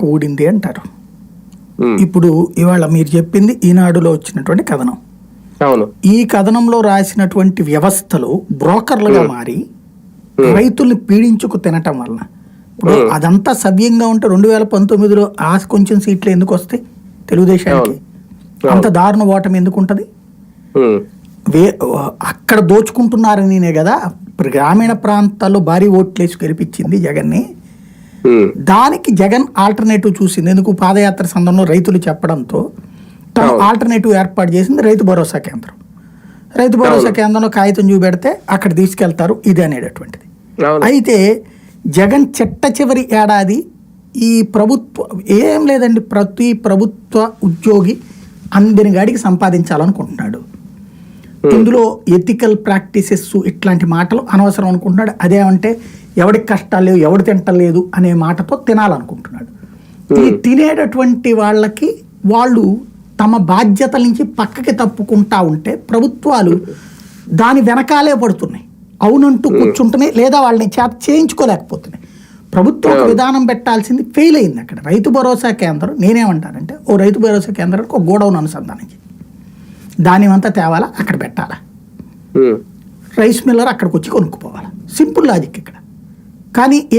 కూడింది అంటారు. ఉమ్, ఇప్పుడు ఇవాళ మీరు చెప్పింది ఈనాడులో వచ్చినటువంటి కథనం. అవును. ఈ కథనంలో రాసినటువంటి వ్యవస్థలు బ్రోకర్లుగా మారి రైతుల్ని పీడించుకు తినటం వలన ఇప్పుడు అదంతా సవ్యంగా ఉంటే 2019లో కొంచెం సీట్లు ఎందుకు వస్తాయి తెలుగుదేశానికి? అంత దారుణ ఓటమి ఎందుకు ఉంటుంది? ఉమ్, అక్కడ దోచుకుంటున్నారనినే కదా గ్రామీణ ప్రాంతాల్లో భారీ ఓట్లేసి గెలిపించింది జగన్ని. ఉమ్, దానికి జగన్ ఆల్టర్నేటివ్ చూసింది. ఎందుకు? పాదయాత్ర సందర్భంలో రైతులు చెప్పడంతో తను ఆల్టర్నేటివ్ ఏర్పాటు చేసింది రైతు భరోసా కేంద్రం. రైతు భరోసా కేంద్రంలో కాగితం చూపెడితే అక్కడ తీసుకెళ్తారు ఇది అనేటటువంటిది. అవును. అయితే జగన్ చిట్ట చివరి ఏడాది ఈ ప్రభుత్వ ఏం లేదండి, ప్రతి ప్రభుత్వ ఉద్యోగి అందిన గాడికి సంపాదించాలనుకుంటున్నాడు. ఇందులో ఎథికల్ ప్రాక్టీసెస్ ఇట్లాంటి మాటలు అనవసరం అనుకుంటున్నాడు. అదేమంటే ఎవడికి కష్టాలు లేవు, ఎవడు తింటలేదు అనే మాటతో తినాలనుకుంటున్నాడు. ఈ తినేటటువంటి వాళ్ళకి వాళ్ళు తమ బాధ్యతల నుంచి పక్కకి తప్పుకుంటా ఉంటే ప్రభుత్వాలు దాని వెనకాలే పడుతున్నాయి. అవునంటూ కూర్చుంటున్నాయి, లేదా వాళ్ళని చేత చేయించుకోలేకపోతున్నాయి. ప్రభుత్వం ఒక విధానం పెట్టాల్సింది ఫెయిల్ అయింది. అక్కడ రైతు భరోసా కేంద్రం నేనేమంటానంటే ఓ రైతు భరోసా కేంద్రానికి ఒక గోడౌన్ అనుసంధానం దానివంతా తేవాలా, అక్కడ పెట్టాలా, రైస్ మిల్లర్ అక్కడికి వచ్చి కొనుక్కుపోవాలా. సింపుల్ లాజిక్ ఇక్కడ. కానీ ఏం